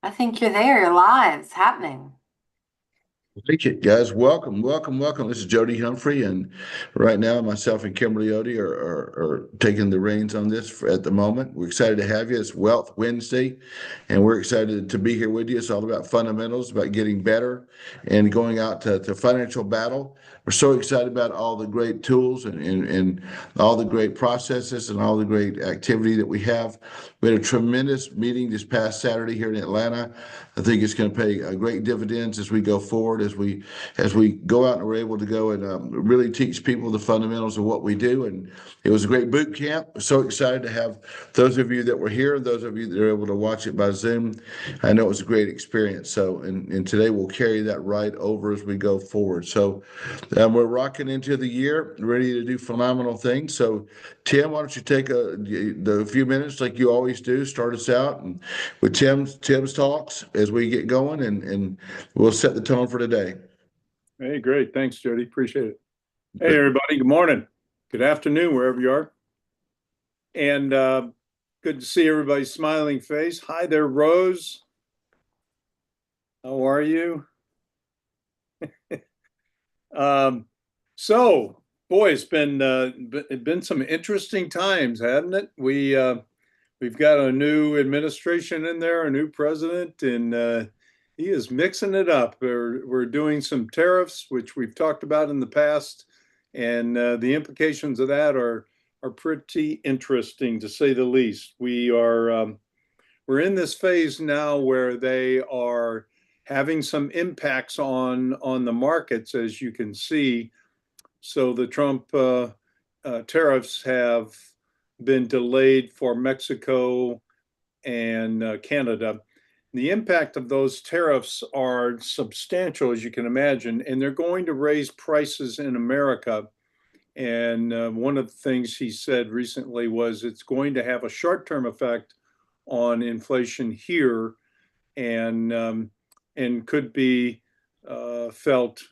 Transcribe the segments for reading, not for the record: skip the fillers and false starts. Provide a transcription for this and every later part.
I think you're there. You're live. It's happening. Thank you, guys. Welcome, welcome, welcome. This is Jody Humphrey, and right now, myself and Kimberly Odie are taking the reins on this at the moment. We're excited to have you. It's Wealth Wednesday, and we're excited to be here with you. It's all about fundamentals, about getting better, and going out to financial battle. We're so excited about all the great tools and all the great processes and all the great activity that we have. We had a tremendous meeting this past Saturday here in Atlanta. I think it's going to pay great dividends as we go forward, as we go out and we're able to go and really teach people the fundamentals of what we do. And it was a great boot camp. We're so excited to have those of you that were here, those of you that are able to watch it by Zoom. I know it was a great experience. So, and today we'll carry that right over as we go forward. So, we're rocking into the year, ready to do phenomenal things. So, Tim, why don't you take the few minutes like you always do, start us out and with Tim's talks as we get going, and we'll set the tone for today. Hey, great. Thanks, Jody. Appreciate it. Hey, everybody. Good morning. Good afternoon, wherever you are. And good to see everybody's smiling face. Hi there, Rose. How are you? So, boy, it's been some interesting times, hasn't it? We've got a new administration in there, a new president, and he is mixing it up. We're doing some tariffs, which we've talked about in the past, and the implications of that are pretty interesting to say the least. We're in this phase now where they are having some impacts on the markets, as you can see. So the Trump tariffs have been delayed for Mexico and Canada. The impact of those tariffs are substantial, as you can imagine, and they're going to raise prices in America. And one of the things he said recently was it's going to have a short-term effect on inflation here, and could be felt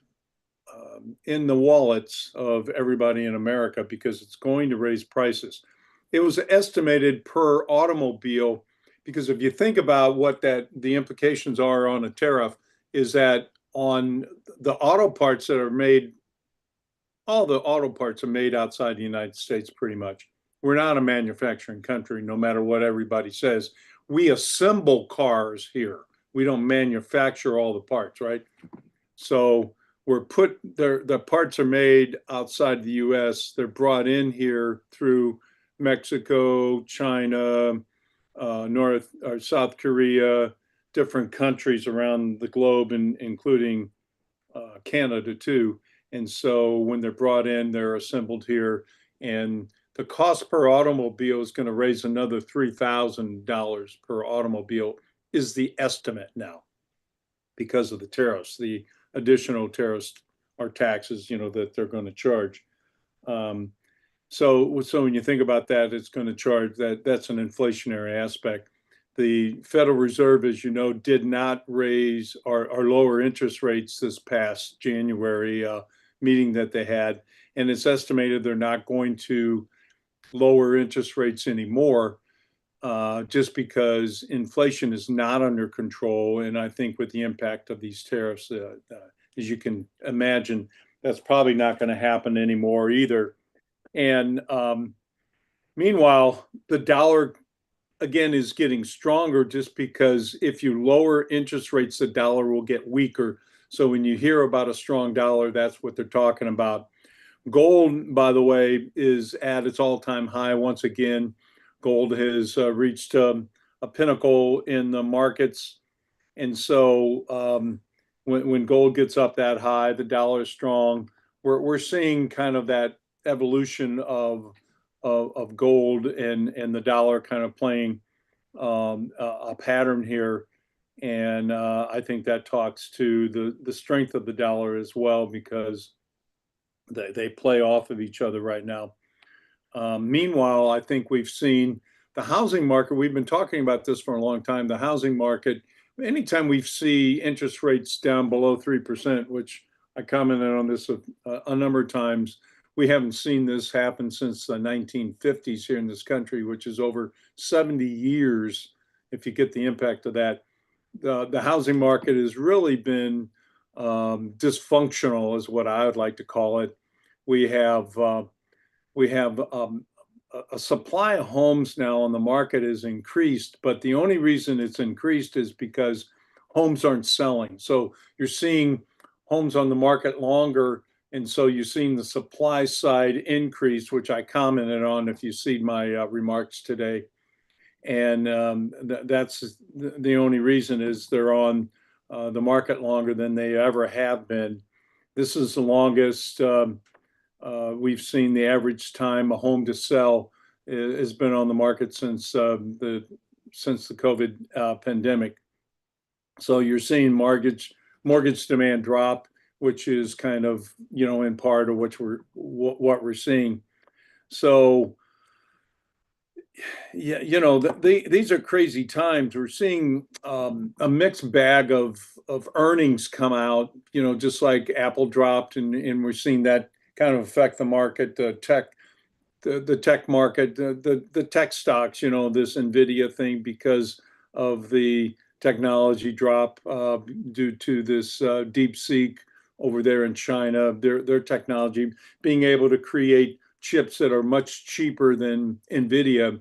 in the wallets of everybody in America because it's going to raise prices. It was estimated per automobile, because if you think about what the implications are on a tariff, is that on the auto parts that are made, all the auto parts are made outside the United States pretty much. We're not a manufacturing country, no matter what everybody says. We assemble cars here. We don't manufacture all the parts, right? So the parts are made outside the US. They're brought in here through Mexico, China, North or South Korea, different countries around the globe, including Canada too. And so when they're brought in, they're assembled here, and the cost per automobile is going to raise another $3,000 per automobile, is the estimate now, because of the tariffs, the additional tariffs or taxes, that they're going to charge. So when you think about that, it's going to charge that's an inflationary aspect. The Federal Reserve, as you know, did not raise or lower interest rates this past January meeting that they had. And it's estimated they're not going to lower interest rates anymore, just because inflation is not under control. And I think with the impact of these tariffs, as you can imagine, that's probably not going to happen anymore either. And meanwhile, the dollar, again, is getting stronger, just because if you lower interest rates, the dollar will get weaker. So when you hear about a strong dollar, that's what they're talking about. Gold, by the way, is at its all-time high once again. Gold has reached a pinnacle in the markets. And so when gold gets up that high, the dollar is strong. We're seeing kind of that evolution of gold and the dollar kind of playing a pattern here. And I think that talks to the strength of the dollar as well, because they play off of each other right now. Meanwhile, I think we've seen the housing market. We've been talking about this for a long time. The housing market, anytime we see interest rates down below 3%, which I commented on this a number of times, we haven't seen this happen since the 1950s here in this country, which is over 70 years, if you get the impact of that. the housing market has really been dysfunctional, is what I would like to call it. We have we have a supply of homes now on the market is increased, but the only reason it's increased is because homes aren't selling. So you're seeing homes on the market longer, and so you're seeing the supply side increase, which I commented on if you see my remarks today. And that's the only reason is they're on the market longer than they ever have been. This is the longest we've seen. The average time a home to sell has been on the market since the COVID pandemic. So you're seeing mortgage demand drop, which is kind of, in part of what we're seeing. So yeah, these are crazy times. We're seeing a mixed bag of earnings come out. Just like Apple dropped, and we're seeing that kind of affect the market, the tech market, the tech stocks. This Nvidia thing because of the technology drop due to this DeepSeek over there in China. Their technology being able to create chips that are much cheaper than Nvidia.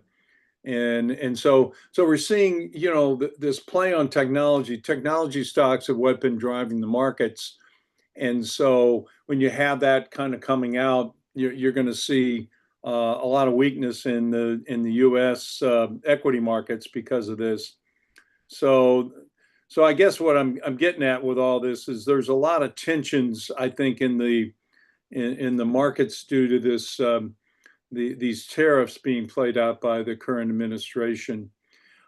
And so we're seeing, this play on technology. Technology stocks have what been driving the markets. And so when you have that kind of coming out, you're going to see a lot of weakness in the U.S. Equity markets because of this. So I guess what I'm getting at with all this is there's a lot of tensions, I think, in the markets due to this these tariffs being played out by the current administration.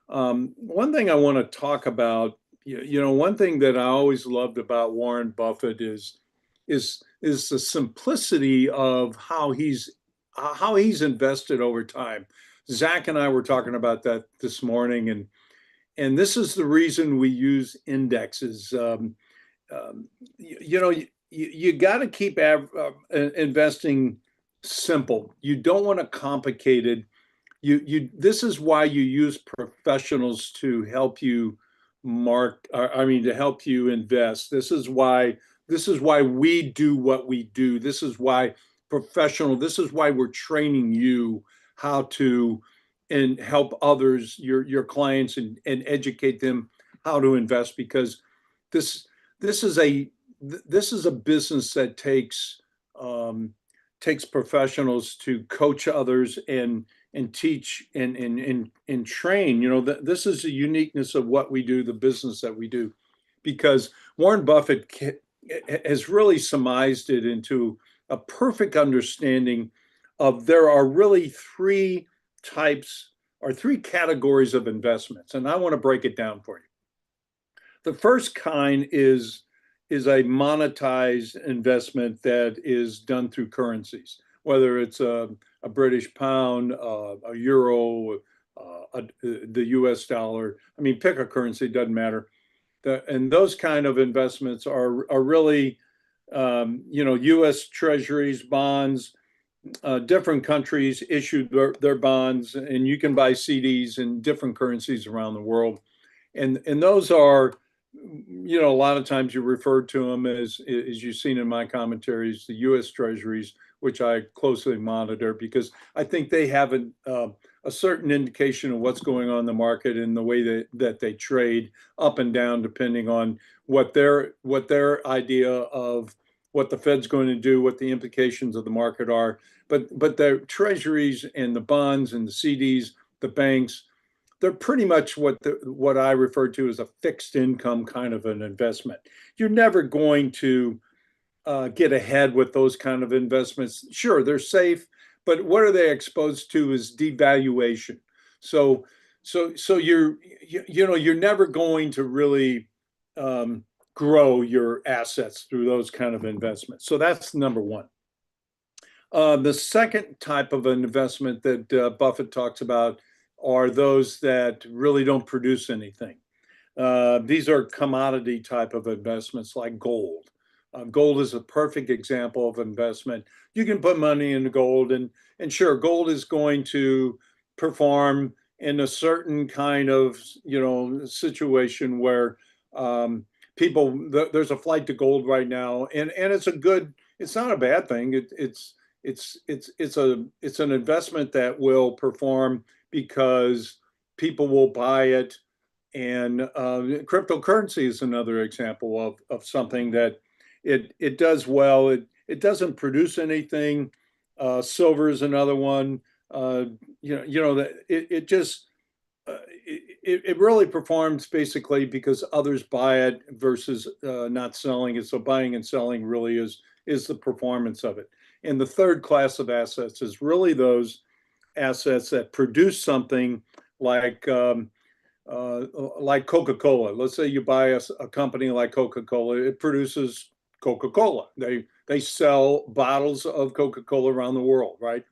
One thing I want to talk about, one thing that I always loved about Warren Buffett is the simplicity of how he's invested over time. Zach and I were talking about that this morning, and this is the reason we use indexes. You got to keep investing simple. You don't want to complicate it. This is why you use professionals to help you to help you invest. This is why we do what we do. This is why this is why we're training you how to and help others, your clients, and educate them how to invest, because this this is a this is a business that takes professionals to coach others and teach and train. This is the uniqueness of what we do, the business that we do, because Warren Buffett has really surmised it into a perfect understanding of there are really three types or three categories of investments, and I want to break it down for you. The first kind is a monetized investment that is done through currencies, whether it's a British pound, a euro, the US dollar. I mean, pick a currency, doesn't matter. And those kind of investments are really, US treasuries, bonds, different countries issue their bonds, and you can buy CDs in different currencies around the world. And those are, a lot of times you refer to them as you've seen in my commentaries, the U.S. Treasuries, which I closely monitor because I think they have a certain indication of what's going on in the market and the way that they trade up and down, depending on what their idea of what the Fed's going to do, what the implications of the market are. But the treasuries and the bonds and the CDs, the banks, they're pretty much what I refer to as a fixed income kind of an investment. You're never going to get ahead with those kind of investments. Sure, they're safe, but what are they exposed to is devaluation. So you're never going to really grow your assets through those kind of investments. So that's number one. The second type of an investment that Buffett talks about are those that really don't produce anything. These are commodity type of investments like gold. Gold is a perfect example of investment. You can put money into gold, and sure, gold is going to perform in a certain kind of, situation where there's a flight to gold right now, and it's not a bad thing. It's an investment that will perform because people will buy it. And cryptocurrency is another example of something that it does well. It doesn't produce anything. Silver is another one. That it just it really performs basically because others buy it versus not selling it. So buying and selling really is the performance of it. And the third class of assets is really those assets that produce something like um, uh, like Coca-Cola. Let's say you buy a company like Coca-Cola. It produces Coca-Cola. They sell bottles of Coca-Cola around the world, right?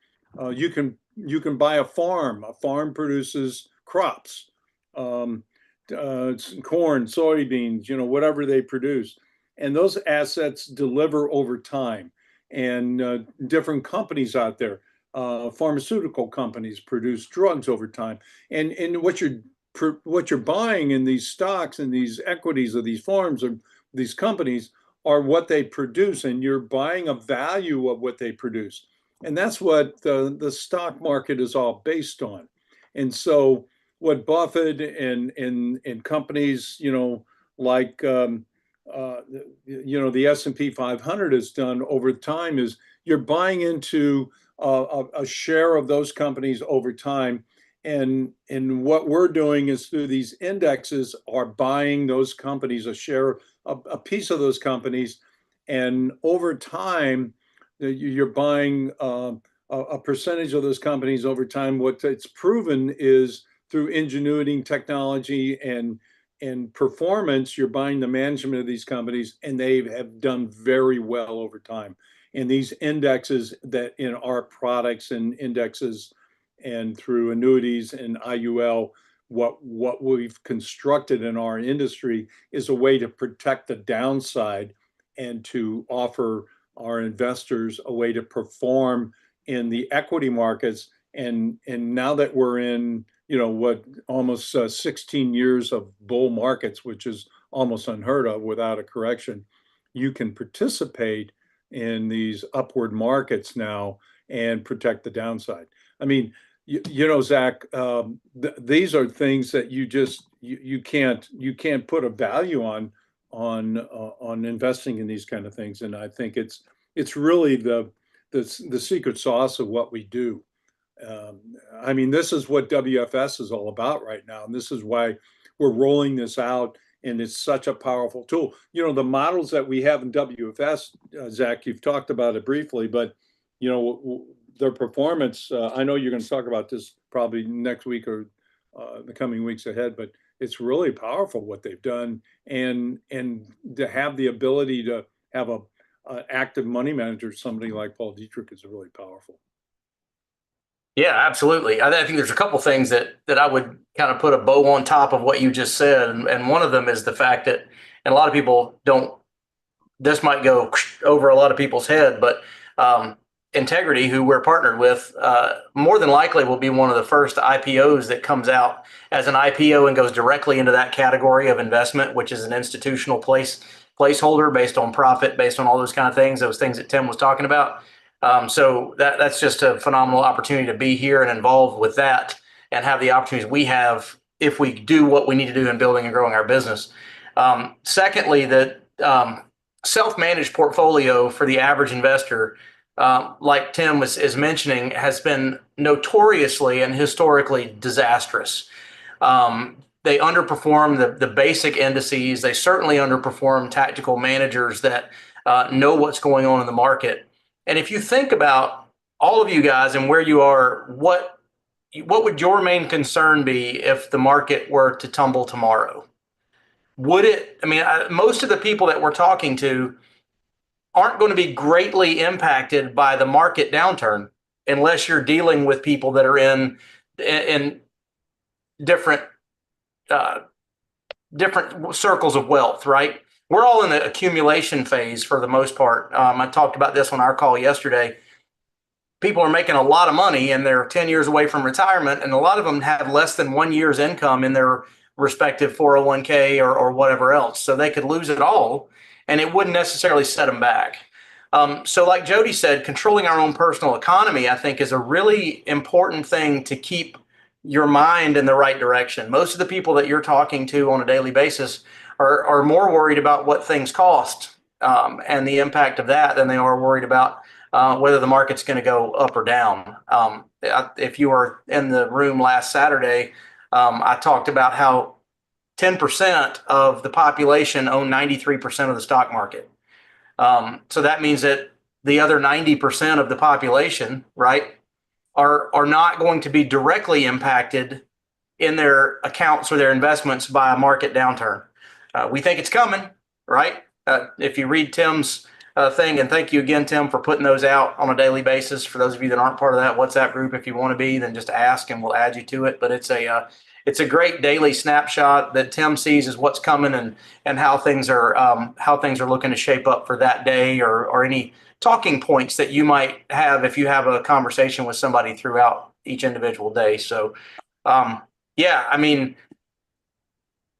You can buy a farm. A farm produces crops, um, corn, soybeans, whatever they produce, and those assets deliver over time. And different companies out there, pharmaceutical companies, produce drugs over time. And what you're buying in these stocks and these equities of these farms or these companies are what they produce, and you're buying a value of what they produce. And that's what the stock market is all based on. And so what Buffett and companies, like the S&P 500 has done over time is you're buying into a share of those companies over time, and what we're doing is through these indexes are buying those companies a piece of those companies, and over time you're buying a percentage of those companies over time. What it's proven is through ingenuity and technology and performance, you're buying the management of these companies, and they have done very well over time. And these indexes that in our products and indexes and through annuities and IUL, what we've constructed in our industry is a way to protect the downside and to offer our investors a way to perform in the equity markets. And now that we're in, what almost 16 years of bull markets, which is almost unheard of without a correction, you can participate in these upward markets now and protect the downside. I mean, Zach, these are things that you can't put a value on investing in these kind of things, and I think it's really the secret sauce of what we do. Um, I mean, this is what WFS is all about right now, and this is why we're rolling this out, and it's such a powerful tool. The models that we have in WFS, Zach, you've talked about it briefly, but their performance. I know you're going to talk about this probably next week or the coming weeks ahead, but it's really powerful what they've done, and to have the ability to have a active money manager, somebody like Paul Dietrich, is really powerful. Yeah, absolutely. I think there's a couple things that I would kind of put a bow on top of what you just said, and one of them is the fact that, and a lot of people don't. This might go over a lot of people's head, but Integrity, who we're partnered with, more than likely will be one of the first IPOs that comes out as an IPO and goes directly into that category of investment, which is an institutional placeholder based on profit, based on all those kind of things, those things that Tim was talking about. So that's just a phenomenal opportunity to be here and involved with that and have the opportunities we have if we do what we need to do in building and growing our business. Secondly, that self-managed portfolio for the average investor, like Tim is mentioning, has been notoriously and historically disastrous. They underperform the basic indices. They certainly underperform tactical managers that know what's going on in the market. And if you think about all of you guys and where you are, what would your main concern be if the market were to tumble tomorrow? Would it? I mean, most of the people that we're talking to aren't going to be greatly impacted by the market downturn unless you're dealing with people that are in different different circles of wealth, right? We're all in the accumulation phase for the most part. I talked about this on our call yesterday. people are making a lot of money and they're 10 years away from retirement, and a lot of them have less than 1 year's income in their respective 401k or whatever else. So they could lose it all and it wouldn't necessarily set them back. So like Jody said, controlling our own personal economy, I think, is a really important thing to keep your mind in the right direction. Most of the people that you're talking to on a daily basis are more worried about what things cost and the impact of that than they are worried about whether the market's going to go up or down. If you were in the room last Saturday, I talked about how 10% of the population own 93% of the stock market. So that means that the other 90% of the population, right, are not going to be directly impacted in their accounts or their investments by a market downturn. We think it's coming, right? If you read Tim's thing, and thank you again, Tim, for putting those out on a daily basis. For those of you that aren't part of that WhatsApp group, if you want to be, then just ask and we'll add you to it. But it's a great daily snapshot that Tim sees as what's coming and how things are looking to shape up for that day, or any talking points that you might have if you have a conversation with somebody throughout each individual day. So, yeah, I mean,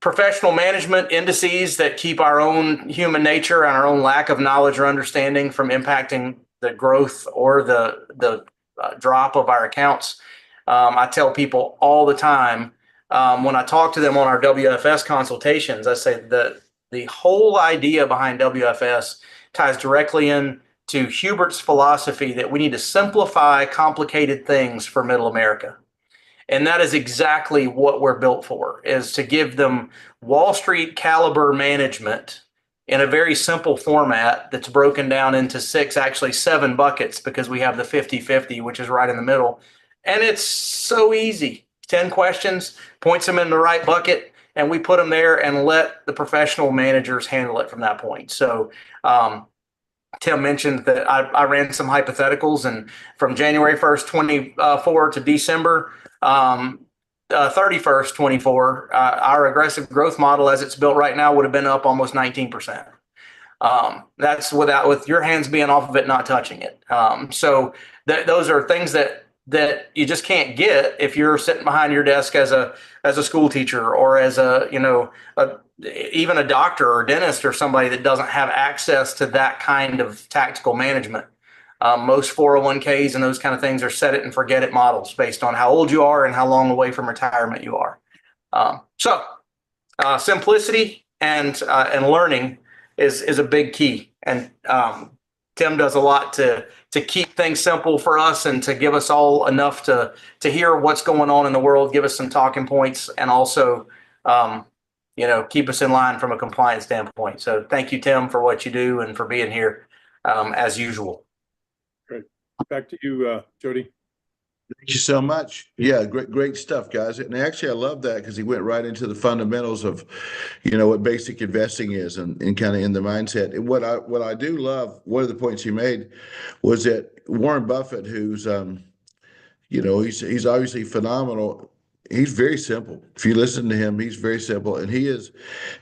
professional management indices that keep our own human nature and our own lack of knowledge or understanding from impacting the growth or the drop of our accounts. I tell people all the time when I talk to them on our WFS consultations, I say that the whole idea behind WFS ties directly in to Hubert's philosophy that we need to simplify complicated things for middle America. And that is exactly what we're built for, is to give them Wall Street caliber management in a very simple format that's broken down into 6, actually 7 buckets, because we have the 50-50, which is right in the middle. And it's so easy. 10 questions, points them in the right bucket, and we put them there and let the professional managers handle it from that point. So, Tim mentioned that I ran some hypotheticals, and from January 1st, 24 to December 31st, 24, our aggressive growth model as it's built right now would have been up almost 19%. That's with your hands being off of it, not touching it. So those are things that you just can't get if you're sitting behind your desk as a school teacher, or as even a doctor or dentist, or somebody that doesn't have access to that kind of tactical management. Most 401ks and those kind of things are set it and forget it models based on how old you are and how long away from retirement you are. So simplicity and learning is a big key. And Tim does a lot to keep things simple for us and to give us all enough to hear what's going on in the world, give us some talking points, and also keep us in line from a compliance standpoint. So thank you, Tim, for what you do and for being here as usual. Great. Back to you, Jody. Thank you so much. Yeah, great stuff, guys. And actually, I love that because he went right into the fundamentals of, what basic investing is, and kind of in the mindset. And what I do love, one of the points he made was that Warren Buffett, who's, he's obviously phenomenal. He's very simple. If you listen to him, he's very simple, and he's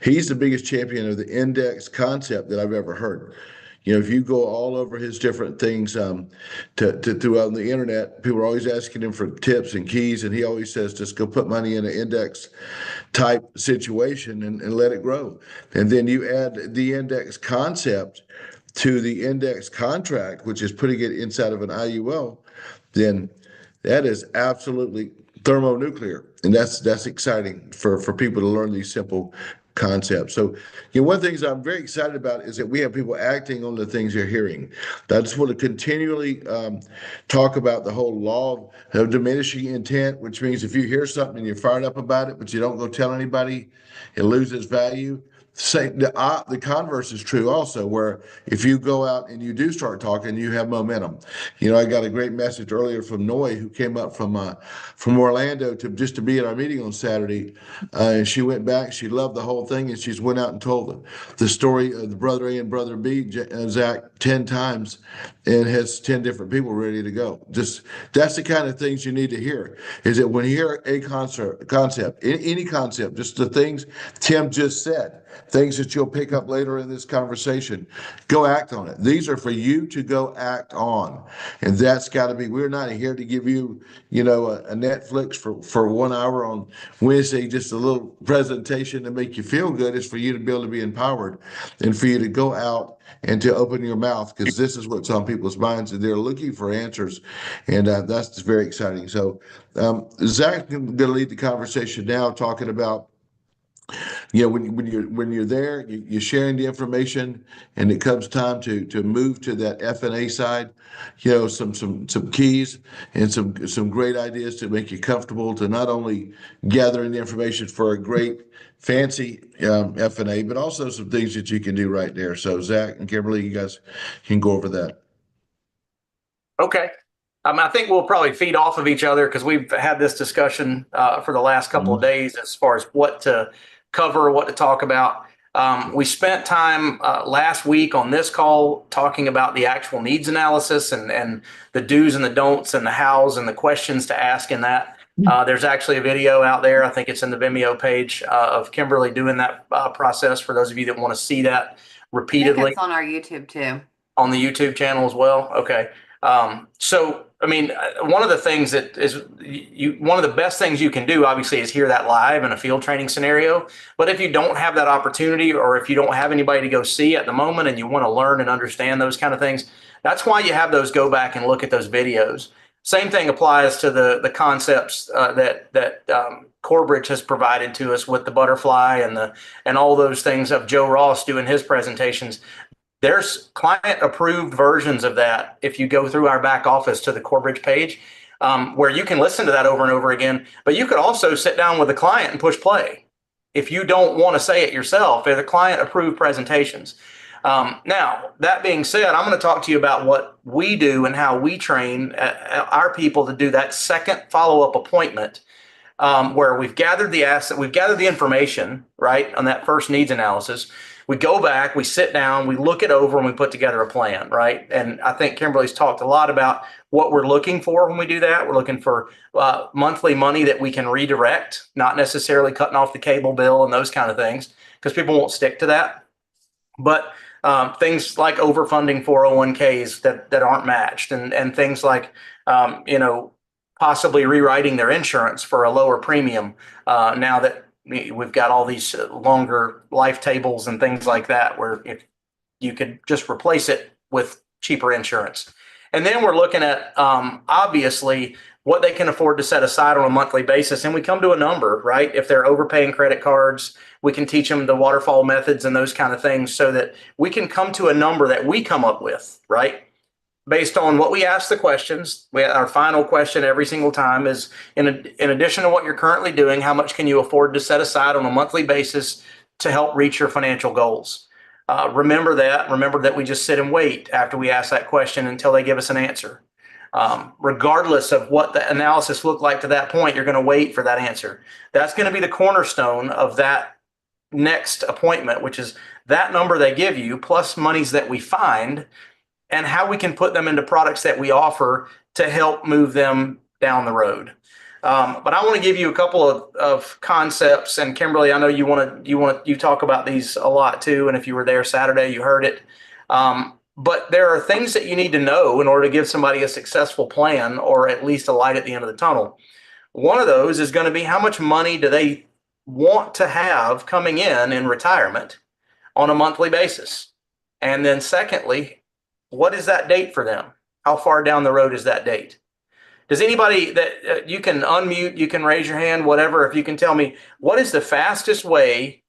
the biggest champion of the index concept that I've ever heard. If you go all over his different things throughout the internet, people are always asking him for tips and keys, and he always says, just go put money in an index type situation and let it grow. And then you add the index concept to the index contract, which is putting it inside of an IUL, then that is absolutely thermonuclear. And that's exciting for people to learn these simple concepts. So, one of the things I'm very excited about is that we have people acting on the things they're hearing. I just want to continually talk about the whole law of diminishing intent, which means if you hear something and you're fired up about it, but you don't go tell anybody, it loses value. The converse is true also, where if you go out and you do start talking, you have momentum. I got a great message earlier from Noy, who came up from Orlando to be at our meeting on Saturday, and she went back. She loved the whole thing, and she's went out and told the story of the brother A and brother B, Zach, 10 times, and has 10 different people ready to go. Just that's the kind of things you need to hear. Is that when you hear a concept, any concept, just the things Tim just said. things that you'll pick up later in this conversation. Go act on it. These are for you to go act on. And that's got to be, we're not here to give you, a Netflix for 1 hour on Wednesday, just a little presentation to make you feel good. It's for you to be able to be empowered and for you to go out and to open your mouth, because this is what's on people's minds and they're looking for answers. And that's very exciting. So Zach's going to lead the conversation now, talking about, when you're there, you're sharing the information, and it comes time to move to that F&A side. Some keys and some great ideas to make you comfortable to not only gathering the information for a great fancy F&A, but also some things that you can do right there. So Zach and Kimberly, you guys can go over that. Okay. I think we'll probably feed off of each other because we've had this discussion for the last couple of days as far as what to cover, what to talk about. We spent time last week on this call talking about the actual needs analysis and the do's and the don'ts and the hows and the questions to ask in that. There's actually a video out there. I think it's in the Vimeo page of Kimberly doing that process for those of you that want to see that repeatedly. It's on our YouTube too. On the YouTube channel as well. Okay. So, I mean, one of the things that is one of the best things you can do, obviously, is hear that live in a field training scenario. But if you don't have that opportunity, or if you don't have anybody to go see at the moment and you want to learn and understand those kind of things, that's why you have those go back and look at those videos. Same thing applies to the concepts that Corbridge has provided to us with the butterfly and all those things of Joe Ross doing his presentations. There's client approved versions of that if you go through our back office to the Corbridge page, where you can listen to that over and over again. But you could also sit down with the client and push play if you don't want to say it yourself. They're the client approved presentations. Now, that being said, I'm going to talk to you about what we do and how we train our people to do that second follow-up appointment, where we've gathered the asset, we've gathered the information, right, on that first needs analysis. We go back, we sit down, we look it over, and we put together a plan, right? And I think Kimberly's talked a lot about what we're looking for when we do that. We're looking for monthly money that we can redirect, not necessarily cutting off the cable bill and those kind of things, because people won't stick to that. But things like overfunding 401ks that aren't matched, and things like, possibly rewriting their insurance for a lower premium now that we've got all these longer life tables and things like that, where if you could just replace it with cheaper insurance. And then we're looking at, obviously, what they can afford to set aside on a monthly basis. And we come to a number, right? If they're overpaying credit cards, we can teach them the waterfall methods and those kind of things so that we can come to a number that we come up with, right? Based on what we ask the questions. Our final question every single time is, in addition to what you're currently doing, how much can you afford to set aside on a monthly basis to help reach your financial goals? Remember that we just sit and wait after we ask that question until they give us an answer. Regardless of what the analysis looked like to that point, you're going to wait for that answer. That's going to be the cornerstone of that next appointment, which is that number they give you plus monies that we find, and how we can put them into products that we offer to help move them down the road. But I want to give you a couple of concepts, and Kimberly, I know you talk about these a lot too. And if you were there Saturday, you heard it. But there are things that you need to know in order to give somebody a successful plan, or at least a light at the end of the tunnel. One of those is going to be, how much money do they want to have coming in retirement on a monthly basis? And then secondly, what is that date for them? How far down the road is that date? Does anybody that you can unmute, you can raise your hand, whatever, if you can tell me what is the fastest way,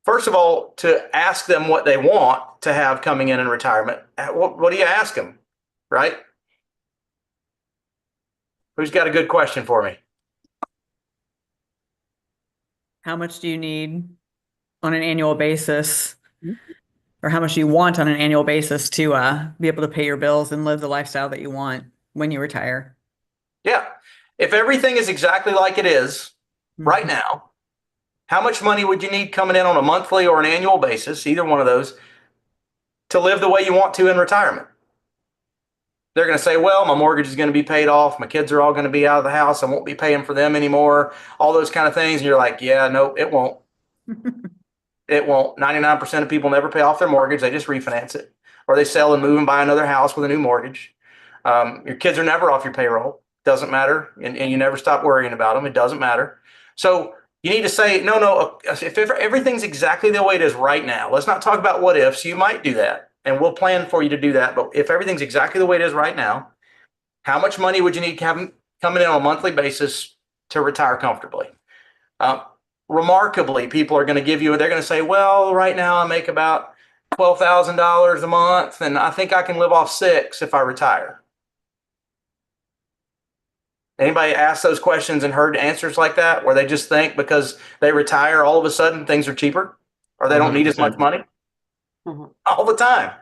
first of all, to ask them what they want to have coming in retirement? What do you ask them, right? Who's got a good question for me? How much do you need on an annual basis? Or how much do you want on an annual basis to be able to pay your bills and live the lifestyle that you want when you retire? Yeah. If everything is exactly like it is right now, how much money would you need coming in on a monthly or an annual basis, either one of those, to live the way you want to in retirement? They're going to say, well, my mortgage is going to be paid off. My kids are all going to be out of the house. I won't be paying for them anymore. All those kind of things. And you're like, yeah, no, it won't. It won't. 99% of people never pay off their mortgage. They just refinance it, or they sell and move and buy another house with a new mortgage. Your kids are never off your payroll. Doesn't matter. And you never stop worrying about them. It doesn't matter. So you need to say, no, if everything's exactly the way it is right now, let's not talk about what ifs. You might do that, and we'll plan for you to do that. But if everything's exactly the way it is right now, how much money would you need to have coming in on a monthly basis to retire comfortably? Remarkably, people are going to give you, they're going to say, well, right now I make about $12,000 a month, and I think I can live off $6,000 if I retire. Anybody asked those questions and heard answers like that, where they just think because they retire, all of a sudden things are cheaper, or they don't need as much money? All the time.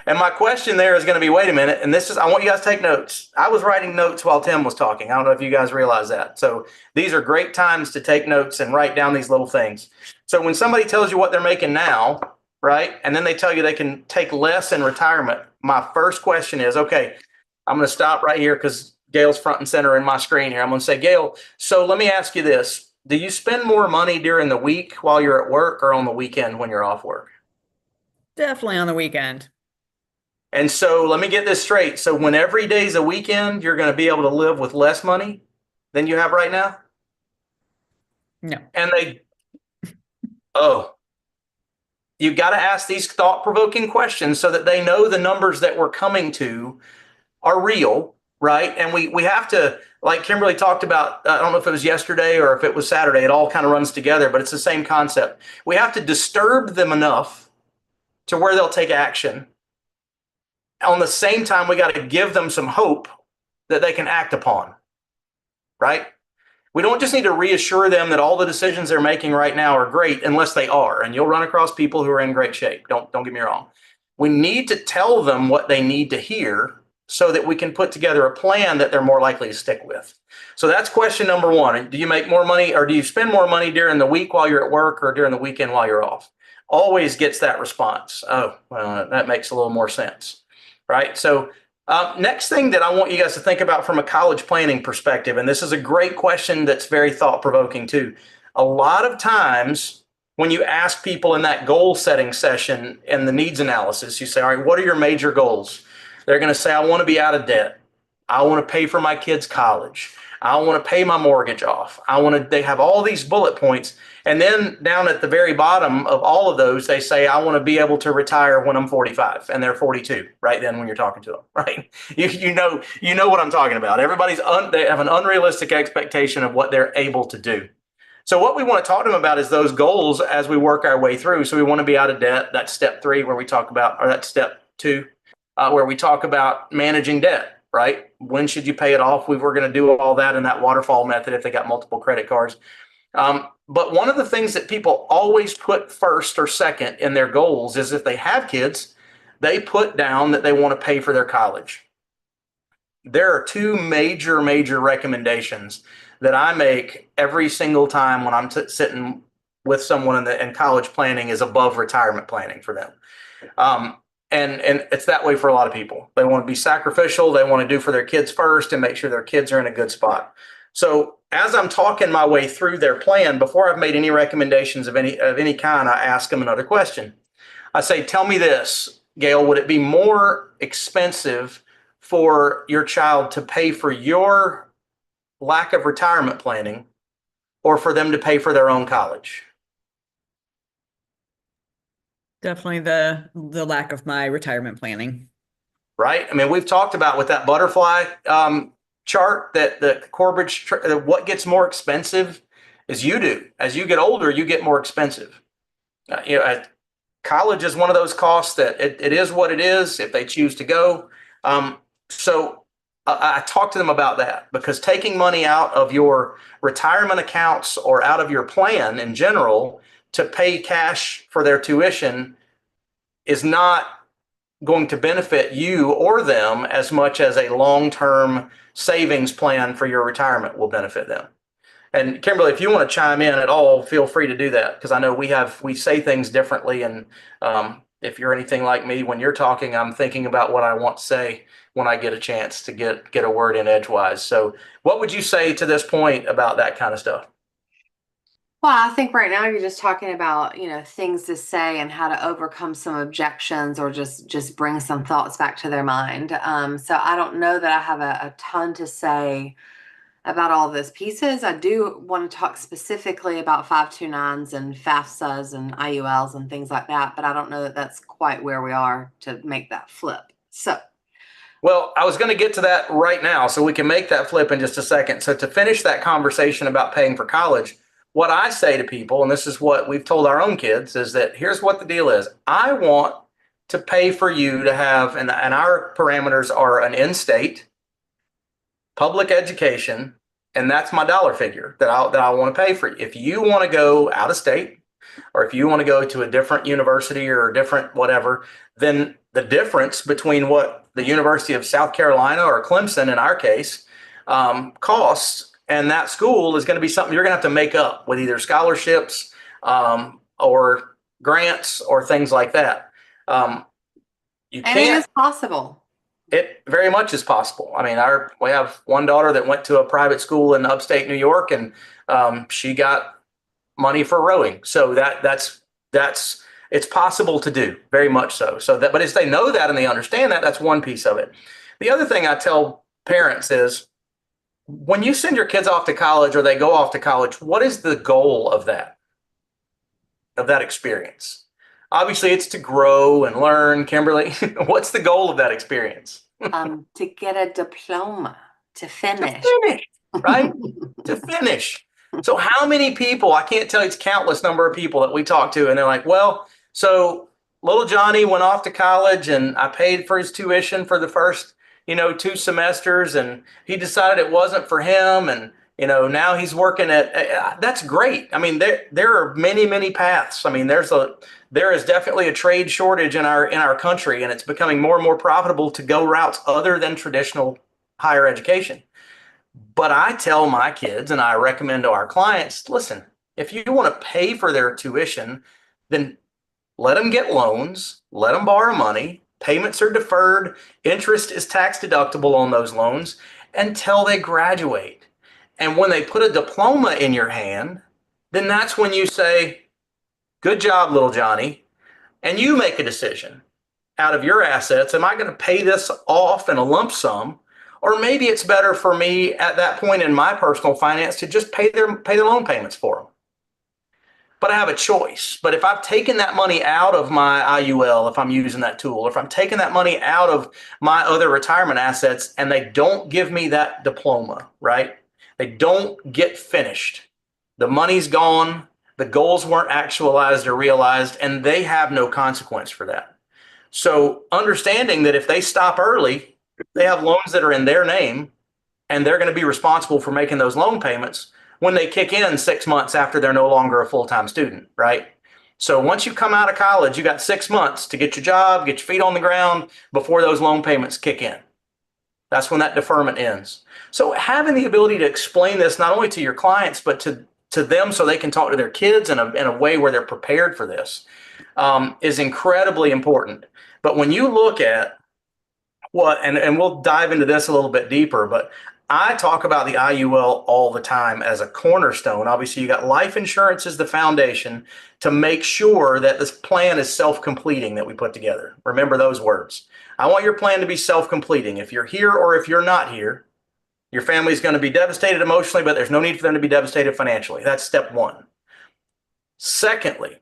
And my question there is going to be, wait a minute. And I want you guys to take notes. I was writing notes while Tim was talking. I don't know if you guys realize that. So these are great times to take notes and write down these little things. So when somebody tells you what they're making now, right, and then they tell you they can take less in retirement, my first question is, okay, I'm going to stop right here because Gail's front and center in my screen here. I'm going to say, Gail, so let me ask you this. Do you spend more money during the week while you're at work or on the weekend when you're off work? Definitely on the weekend. And so let me get this straight. So when every day's a weekend, you're going to be able to live with less money than you have right now? No. And you've got to ask these thought-provoking questions so that they know the numbers that we're coming to are real, right? And we have to, like Kimberly talked about, I don't know if it was yesterday or if it was Saturday, it all kind of runs together, but it's the same concept. We have to disturb them enough to where they'll take action. On the same time, we got to give them some hope that they can act upon, right? We don't just need to reassure them that all the decisions they're making right now are great unless they are, and you'll run across people who are in great shape. Don't get me wrong. We need to tell them what they need to hear so that we can put together a plan that they're more likely to stick with. So that's question number one. Do you make more money, or do you spend more money during the week while you're at work or during the weekend while you're off? Always gets that response. Oh, well, that makes a little more sense, right? So next thing that I want you guys to think about from a college planning perspective, and this is a great question that's very thought-provoking too. A lot of times when you ask people in that goal setting session and the needs analysis, you say, all right, what are your major goals? They're going to say, I want to be out of debt. I want to pay for my kids' college. I want to pay my mortgage off. They have all these bullet points. And then down at the very bottom of all of those, they say, I want to be able to retire when I'm 45, and they're 42 right then when you're talking to them, right? You know what I'm talking about. They have an unrealistic expectation of what they're able to do. So what we want to talk to them about is those goals as we work our way through. So we want to be out of debt. That's step 3 where we talk about, or that's step 2, where we talk about managing debt, right? When should you pay it off? We're going to do all that in that waterfall method if they got multiple credit cards. But one of the things that people always put first or second in their goals is if they have kids, they put down that they want to pay for their college. There are 2 major recommendations that I make every single time when I'm sitting with someone in college planning is above retirement planning for them. And it's that way for a lot of people. They want to be sacrificial. They want to do for their kids first and make sure their kids are in a good spot. So as I'm talking my way through their plan, before I've made any recommendations of any kind, I ask them another question. I say, tell me this, Gail, would it be more expensive for your child to pay for your lack of retirement planning or for them to pay for their own college? Definitely the lack of my retirement planning. Right? I mean, we've talked about with that butterfly chart that the Corbridge, what gets more expensive is you do. As you get older, you get more expensive. College is one of those costs that it is what it is if they choose to go. So I talk to them about that because taking money out of your retirement accounts or out of your plan in general to pay cash for their tuition is not going to benefit you or them as much as a long-term savings plan for your retirement will benefit them. And Kimberly, if you want to chime in at all, feel free to do that because I know we say things differently. And if you're anything like me, when you're talking, I'm thinking about what I want to say when I get a chance to get a word in edgewise. So what would you say to this point about that kind of stuff? Well, I think right now you're just talking about, things to say and how to overcome some objections or just bring some thoughts back to their mind. So I don't know that I have a ton to say about all those pieces. I do want to talk specifically about 529s and FAFSAs and IULs and things like that, but I don't know that that's quite where we are to make that flip. So, Well, I was going to get to that right now, so we can make that flip in just a second. So to finish that conversation about paying for college, what I say to people, and this is what we've told our own kids, is that here's what the deal is. I want to pay for you to have, and our parameters are an in-state public education, and that's my dollar figure that I want to pay for you. If you want to go out of state, or if you want to go to a different university or a different whatever, then the difference between what the University of South Carolina or Clemson, in our case, costs, and that school is going to be something you're going to have to make up with either scholarships or grants or things like that. You and it can't. is possible. It very much is possible. I mean, we have one daughter that went to a private school in upstate New York, and she got money for rowing. So that's it's possible to do, very much so. But as they know that and they understand that, that's one piece of it. The other thing I tell parents is when you send your kids off to college or they go off to college, what is the goal of that experience? Obviously, it's to grow and learn. Kimberly, what's the goal of that experience? To get a diploma, to finish. To finish, right? To finish. So how many people, I can't tell you, it's countless number of people that we talk to, and they're like, well, so little Johnny went off to college and I paid for his tuition for the first, 2 semesters, and he decided it wasn't for him. And, now he's working that's great. I mean, there are many, many paths. I mean, there is definitely a trade shortage in our country, and it's becoming more and more profitable to go routes other than traditional higher education. But I tell my kids and I recommend to our clients, listen, if you want to pay for their tuition, then let them get loans, let them borrow money. Payments are deferred. Interest is tax deductible on those loans until they graduate. And when they put a diploma in your hand, then that's when you say, good job, little Johnny. And you make a decision out of your assets. Am I going to pay this off in a lump sum? Or maybe it's better for me at that point in my personal finance to just pay their loan payments for them. But I have a choice. But if I've taken that money out of my IUL, if I'm using that tool, or if I'm taking that money out of my other retirement assets and they don't give me that diploma, right? They don't get finished. The money's gone. The goals weren't actualized or realized, and they have no consequence for that. So understanding that if they stop early, they have loans that are in their name, and they're going to be responsible for making those loan payments when they kick in 6 months after they're no longer a full-time student, right? So once you come out of college, you got 6 months to get your job, get your feet on the ground before those loan payments kick in. That's when that deferment ends. So having the ability to explain this not only to your clients, but to them so they can talk to their kids in a way where they're prepared for this is incredibly important. But when you look at and we'll dive into this a little bit deeper, but I talk about the IUL all the time as a cornerstone. Obviously, you got life insurance as the foundation to make sure that this plan is self-completing that we put together. Remember those words. I want your plan to be self-completing. If you're here or if you're not here, your family's going to be devastated emotionally, but there's no need for them to be devastated financially. That's step one. Secondly,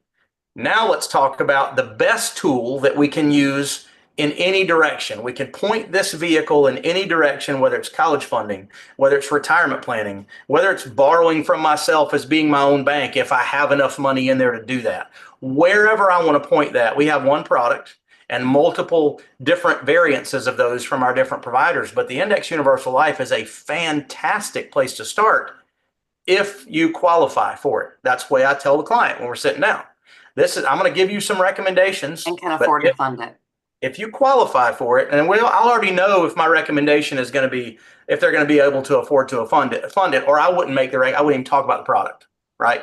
now let's talk about the best tool that we can use in any direction. We can point this vehicle in any direction, whether it's college funding, whether it's retirement planning, whether it's borrowing from myself as being my own bank if I have enough money in there to do that. Wherever I want to point that, we have one product and multiple different variances of those from our different providers. But the Index Universal Life is a fantastic place to start if you qualify for it. That's the way I tell the client when we're sitting down. I'm going to give you some recommendations. And can afford to fund it. If you qualify for it, and I'll already know if my recommendation is going to be, if they're going to be able to afford to fund it, or I wouldn't even talk about the product, right?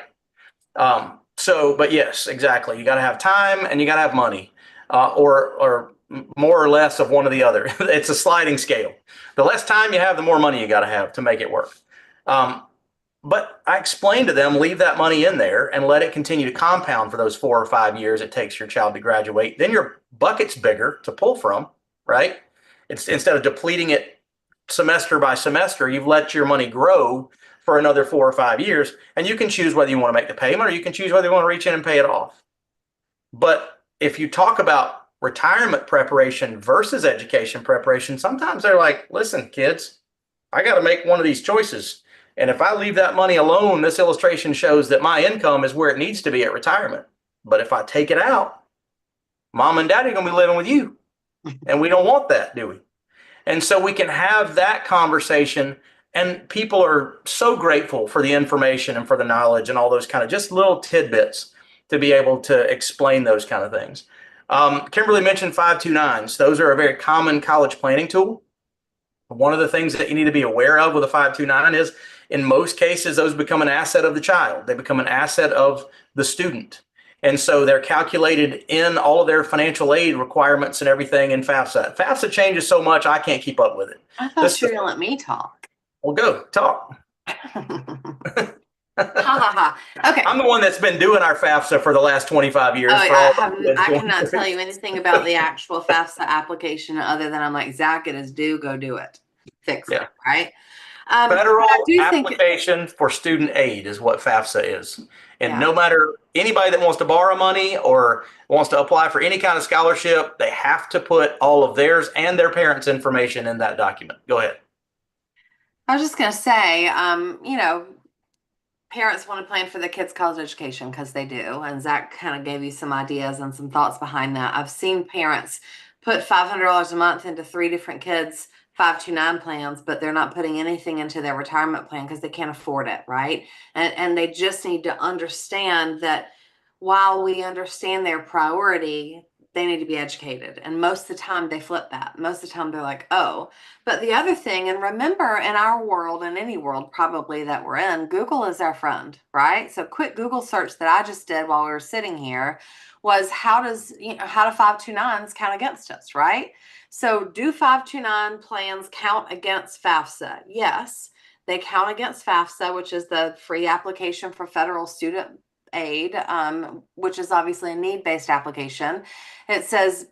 But yes, exactly. You got to have time and you got to have money, or more or less of one or the other. It's a sliding scale. The less time you have, the more money you got to have to make it work. But I explained to them, leave that money in there and let it continue to compound for those 4 or 5 years it takes your child to graduate. Then your bucket's bigger to pull from, right? It's instead of depleting it semester by semester, you've let your money grow for another 4 or 5 years, and you can choose whether you want to make the payment or you can choose whether you want to reach in and pay it off. But if you talk about retirement preparation versus education preparation, sometimes they're like, listen, kids, I got to make one of these choices. And if I leave that money alone, this illustration shows that my income is where it needs to be at retirement. But if I take it out, mom and daddy are going to be living with you. And we don't want that, do we? And so we can have that conversation. And people are so grateful for the information and for the knowledge and all those kind of just little tidbits to be able to explain those kind of things. Kimberly mentioned 529s. Those are a very common college planning tool. One of the things that you need to be aware of with a 529 is in most cases, those become an asset of the child. They become an asset of the student. And so they're calculated in all of their financial aid requirements and everything in FAFSA. FAFSA changes so much, I can't keep up with it. I thought you were going to let me talk. Well, go talk. Ha ha ha. Okay. I'm the one that's been doing our FAFSA for the last 25 years. I cannot tell you anything about the actual FAFSA application other than I'm like, Zach, it is due, go do it. Fix it, right? Federal application for student aid is what FAFSA is. And no matter anybody that wants to borrow money or wants to apply for any kind of scholarship, they have to put all of theirs and their parents' information in that document. Go ahead. I was just going to say, you know, parents want to plan for their kids' college education because they do. And Zach kind of gave you some ideas and some thoughts behind that. I've seen parents put $500 a month into 3 different kids' 529 plans, but they're not putting anything into their retirement plan because they can't afford it, right? And they just need to understand that while we understand their priority, they need to be educated. And most of the time they flip that. Most of the time they're like, oh. But the other thing, and remember in our world, in any world probably that we're in, Google is our friend, right? So quick Google search that I just did while we were sitting here was how do 529s count against us, right? So do 529 plans count against FAFSA? Yes, they count against FAFSA, which is the free application for federal student aid, which is obviously a need-based application. It says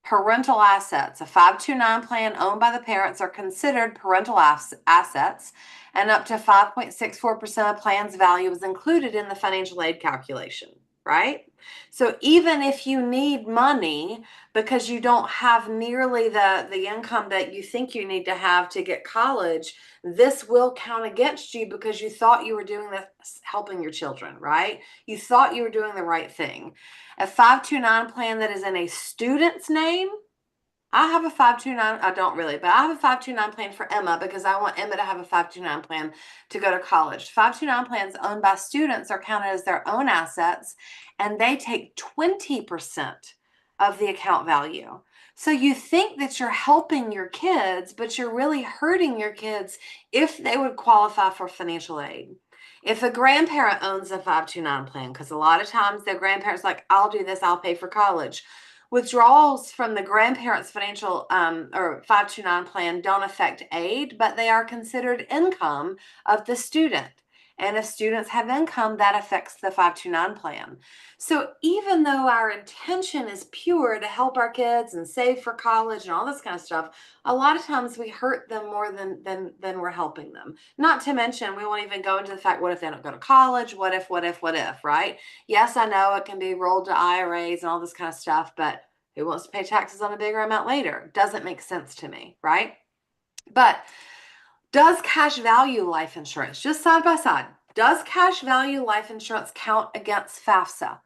parental assets. A 529 plan owned by the parents are considered parental assets, and up to 5.64% of plan's value is included in the financial aid calculation, right? So even if you need money because you don't have nearly the income that you think you need to have to get college, this will count against you because you thought you were doing this, helping your children, right? You thought you were doing the right thing. A 529 plan that is in a student's name, I have a 529, I don't really, but I have a 529 plan for Emma because I want Emma to have a 529 plan to go to college. 529 plans owned by students are counted as their own assets, and they take 20% of the account value. So you think that you're helping your kids, but you're really hurting your kids if they would qualify for financial aid. If a grandparent owns a 529 plan, because a lot of times their grandparents like, I'll do this, I'll pay for college. Withdrawals from the grandparents' financial or 529 plan don't affect aid, but they are considered income of the student. And if students have income, that affects the 529 plan. So even though our intention is pure to help our kids and save for college and all this kind of stuff, a lot of times we hurt them more than we're helping them. Not to mention, we won't even go into the fact, what if they don't go to college? What if, right? Yes, I know it can be rolled to IRAs and all this kind of stuff, but who wants to pay taxes on a bigger amount later? Doesn't make sense to me, right? But does cash value life insurance, just side by side, does cash value life insurance count against FAFSA?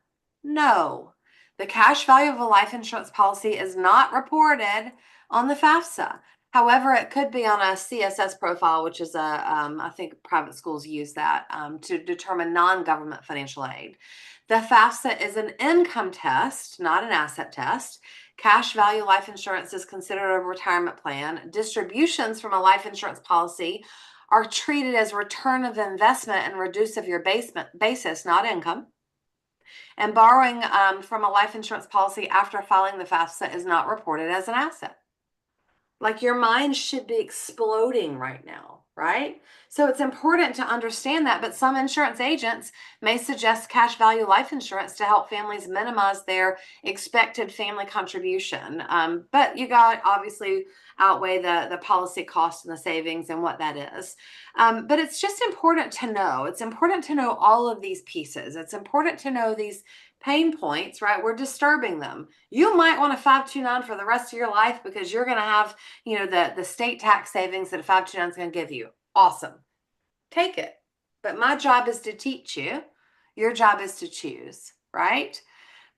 No. The cash value of a life insurance policy is not reported on the FAFSA. However, it could be on a CSS profile, which is I think private schools use that to determine non-government financial aid. The FAFSA is an income test, not an asset test. Cash value life insurance is considered a retirement plan. Distributions from a life insurance policy are treated as return of investment and reduce of your basis, not income. And borrowing from a life insurance policy after filing the FAFSA is not reported as an asset. Like, your mind should be exploding right now, right? So it's important to understand that, but some insurance agents may suggest cash value life insurance to help families minimize their expected family contribution. But you got obviously outweigh the policy cost and the savings and what that is. But it's just important to know. It's important to know all of these pieces. It's important to know these pain points, right? We're disturbing them. You might want a 529 for the rest of your life because you're going to have, the state tax savings that a 529 is going to give you. Awesome. Take it. But my job is to teach you. Your job is to choose, right?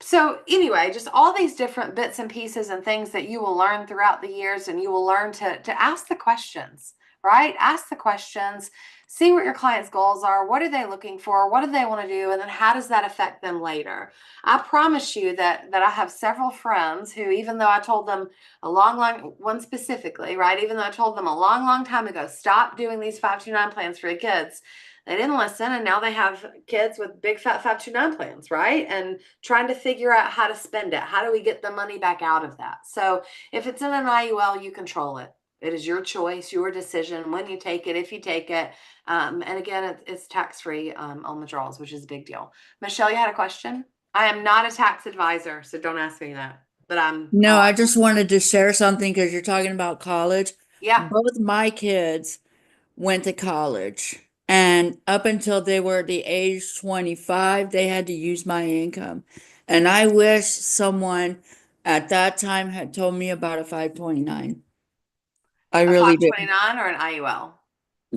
So anyway, just all these different bits and pieces and things that you will learn throughout the years, and you will learn to ask the questions, right? Ask the questions, see what your client's goals are. What are they looking for? What do they want to do? And then how does that affect them later? I promise you that I have several friends who, even though I told them one specifically, right? Even though I told them a long time ago, stop doing these 529 plans for your kids, they didn't listen, and now they have kids with big fat 529 plans, right? And trying to figure out how to spend it. How do we get the money back out of that? So if it's in an IUL, you control it. It is your choice, your decision when you take it, if you take it. And again, it's tax-free on withdrawals, which is a big deal. Michelle, you had a question? I am not a tax advisor, so don't ask me that. But No, I just wanted to share something because you're talking about college. yeah. Both my kids went to college, and up until they were the age 25, they had to use my income. And I wish someone at that time had told me about a 529. I A really did. 529 or an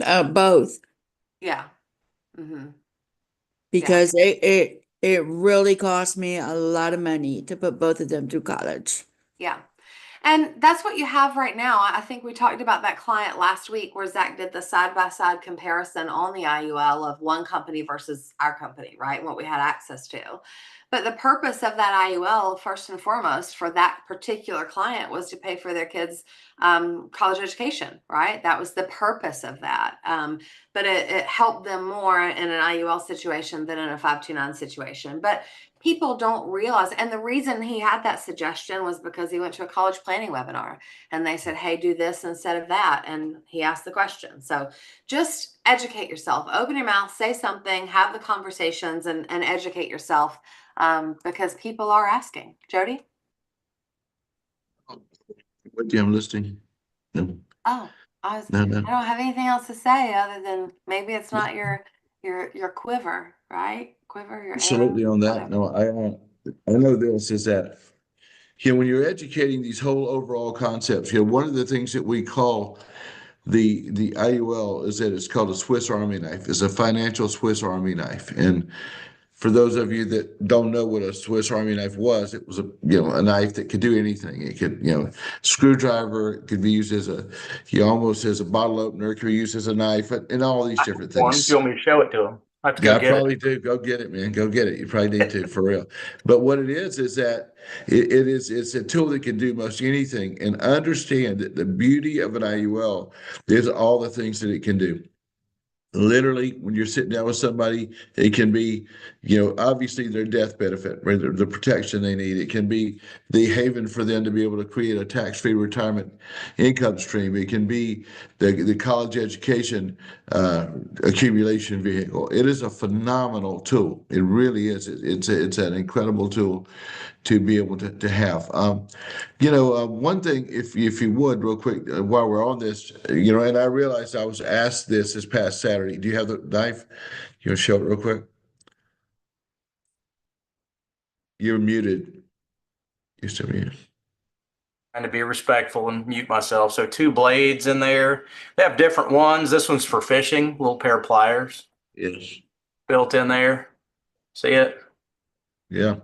IUL? Both, Yeah. Mm-hmm. because it really cost me a lot of money to put both of them through college. Yeah. And that's what you have right now. I think we talked about that client last week where Zach did the side-by-side comparison on the IUL of one company versus our company, right? And what we had access to. But the purpose of that IUL, first and foremost, for that particular client was to pay for their kids' college education, right? That was the purpose of that. But it helped them more in an IUL situation than in a 529 situation. But people don't realize, and the reason he had that suggestion was because he went to a college planning webinar and they said, hey, do this instead of that, and he asked the question. So just educate yourself, open your mouth, say something, have the conversations, and educate yourself, because people are asking. Jody? What do you have listening? No, Oh, no, I no. don't have anything else to say other than maybe it's not your quiver, right? Quiver, your arrow, Absolutely on that. whatever. No, I know this is that, when you're educating these whole overall concepts, one of the things that we call the IUL is that it's called a Swiss Army knife. It's a financial Swiss Army knife. And for those of you that don't know what a Swiss Army knife was, it was a knife that could do anything. It could, screwdriver. It could be used as almost as a bottle opener. It could be used as a knife, and all these different One, if things. you want me to show it to them, I have to go Yeah, I get it. probably do. Go get it, man. Go get it. You probably need to, for real. But what it is that it's a tool that can do most anything. And understand that the beauty of an IUL is all the things that it can do. Literally, when you're sitting down with somebody, it can be, obviously their death benefit, right? The protection they need. It can be the haven for them to be able to create a tax-free retirement income stream. It can be the college education accumulation vehicle. It is a phenomenal tool. It really is. It's an incredible tool to be able to have. One thing, if you would, real quick, while we're on this, and I realized I was asked this past Saturday. Do you have the knife? You want to show it real quick? You're muted. You're still muted. Trying to be respectful and mute myself. So 2 blades in there. They have different ones. This one's for fishing, little pair of pliers Yes. built in there. See it? Yeah.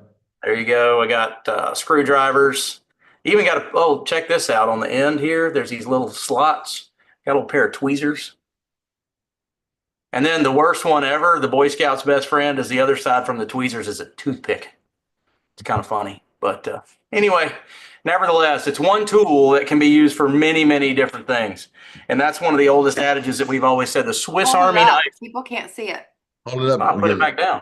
There you go. I got screwdrivers. Even got check this out on the end here. There's these little slots. Got a little pair of tweezers. And then the worst one ever, the Boy Scout's best friend, is the other side from the tweezers is a toothpick. It's kind of funny. But anyway, nevertheless, it's one tool that can be used for many, many different things. And that's one of the oldest adages that we've always said, the Swiss Hold it Army up. knife. People can't see it. Hold it up. I'll put it back down.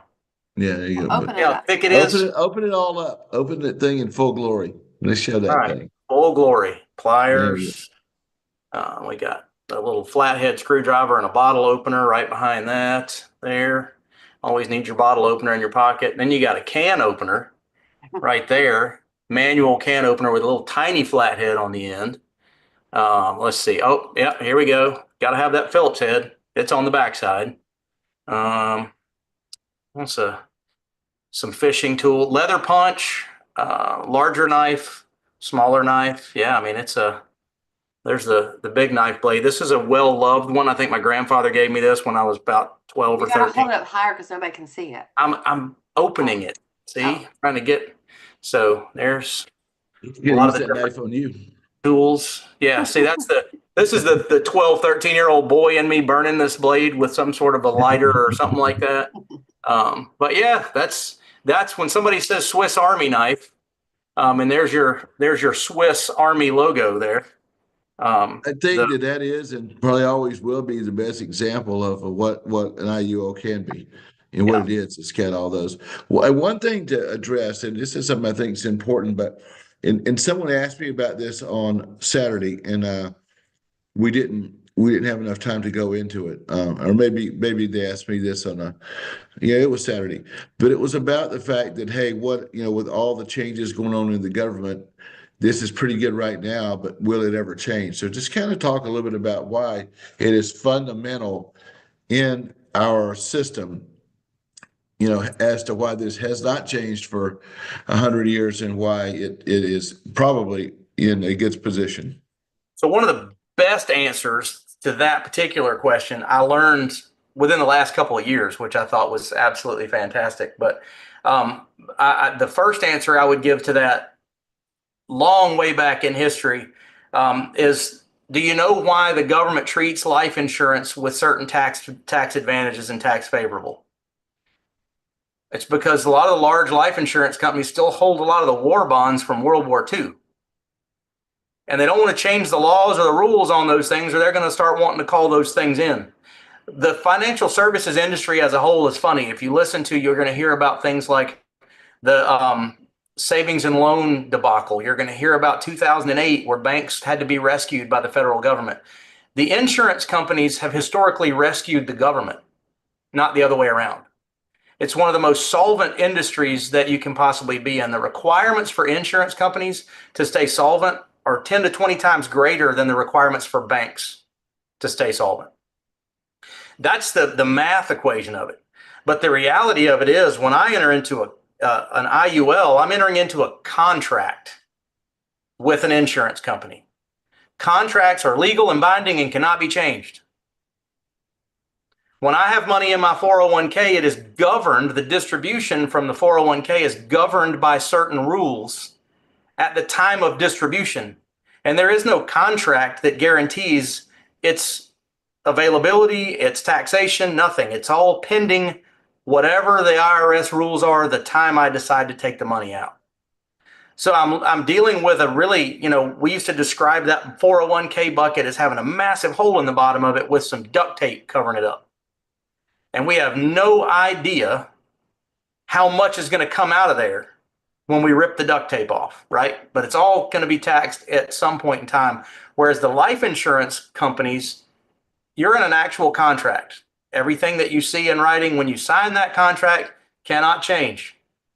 Yeah, there you go. Open See it how up. thick it Open is? it. Open it all up. Open that thing in full glory. Let's show All that right. thing. Full glory. There you Pliers. We got a little flathead screwdriver and a bottle opener right behind that there. Always need your bottle opener in your pocket. And then you got a can opener right there, manual can opener with a little tiny flathead on the end. Let's see. Oh, yeah, here we go. Got to have that Phillips head. It's on the backside. What's some fishing tool, leather punch, larger knife, smaller knife. Yeah, I mean, there's the big knife blade. This is a well-loved one. I think my grandfather gave me this when I was about 12 You or gotta 13. hold it up higher because nobody can see it. I'm opening it. See, Oh. trying to get, so there's You're a gonna lot use of the that different knife on you. tools. Yeah, see, this is the 12, 13-year-old boy in me burning this blade with some sort of a lighter or something like that. But yeah, that's when somebody says Swiss Army knife, and there's your Swiss Army logo there. I think that is and probably always will be the best example of what an IUL can be and what it is. It's got all those. Well, one thing to address, and this is something I think is important, but and someone asked me about this on Saturday, and we didn't have enough time to go into it, or maybe they asked me this on a yeah, it was Saturday, but it was about the fact that, hey, what, with all the changes going on in the government, this is pretty good right now, but will it ever change? So just kind of talk a little bit about why it is fundamental in our system, as to why this has not changed for 100 years and why it is probably in a good position. So one of the best answers to that particular question I learned within the last couple of years, which I thought was absolutely fantastic. But the first answer I would give to that long way back in history is, do you know why the government treats life insurance with certain tax advantages and tax favorable? It's because a lot of the large life insurance companies still hold a lot of the war bonds from World War II. And they don't want to change the laws or the rules on those things, or they're going to start wanting to call those things in. The financial services industry as a whole is funny. If you listen to, you're going to hear about things like the savings and loan debacle. You're going to hear about 2008, where banks had to be rescued by the federal government. The insurance companies have historically rescued the government, not the other way around. It's one of the most solvent industries that you can possibly be in. The requirements for insurance companies to stay solvent are 10 to 20 times greater than the requirements for banks to stay solvent. That's the math equation of it. But the reality of it is, when I enter into an IUL, I'm entering into a contract with an insurance company. Contracts are legal and binding and cannot be changed. When I have money in my 401k, it is governed, the distribution from the 401k is governed by certain rules at the time of distribution. And there is no contract that guarantees its availability, its taxation, nothing. It's all pending whatever the IRS rules are the time I decide to take the money out. So I'm dealing with a really, we used to describe that 401k bucket as having a massive hole in the bottom of it with some duct tape covering it up. And we have no idea how much is going to come out of there when we rip the duct tape off, right? But it's all going to be taxed at some point in time. Whereas the life insurance companies, you're in an actual contract. Everything that you see in writing when you sign that contract cannot change.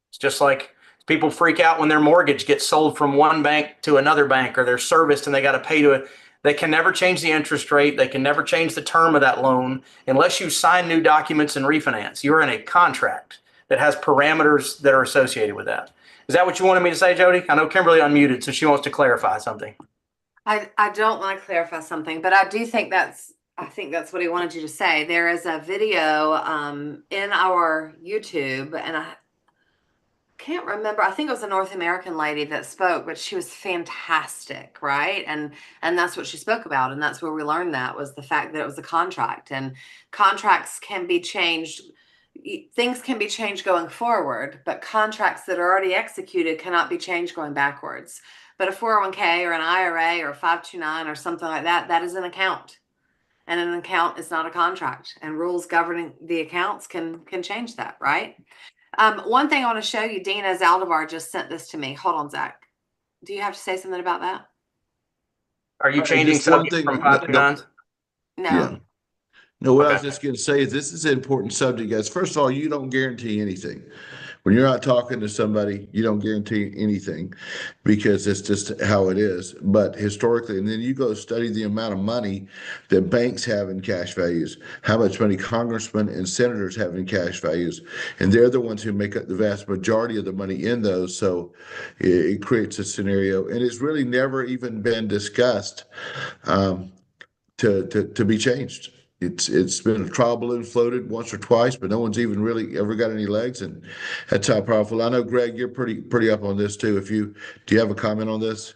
It's just like people freak out when their mortgage gets sold from one bank to another bank, or they're serviced and they got to pay to it. They can never change the interest rate. They can never change the term of that loan unless you sign new documents and refinance. You're in a contract that has parameters that are associated with that. Is that what you wanted me to say, Jody? I know Kimberly unmuted, so she wants to clarify something. I don't want to clarify something, but I think that's what he wanted you to say. There is a video in our YouTube, and I can't remember. I think it was a North American lady that spoke, but she was fantastic, right? And that's what she spoke about, and that's where we learned that was the fact that it was a contract, and contracts can be changed. Things can be changed going forward, but contracts that are already executed cannot be changed going backwards. But a 401k or an IRA or a 529 or something like that, that is an account. And an account is not a contract. And rules governing the accounts can change that, right? One thing I want to show you, Dina Zaldivar just sent this to me. Hold on, Zach. Do you have to say something about that? Are you changing Just one subject thing. from 529s? No. Yeah. No, what I was Okay. just going to say is this is an important subject, guys. First of all, you don't guarantee anything. When you're out talking to somebody, you don't guarantee anything because it's just how it is. But historically, and then you go study the amount of money that banks have in cash values, how much money congressmen and senators have in cash values, and they're the ones who make up the vast majority of the money in those. So it creates a scenario, and it's really never even been discussed um, to be changed. It's been a trial balloon floated once or twice, but no one's even really ever got any legs, and that's how powerful. I know, Greg, you're pretty up on this too. If you do you have a comment on this?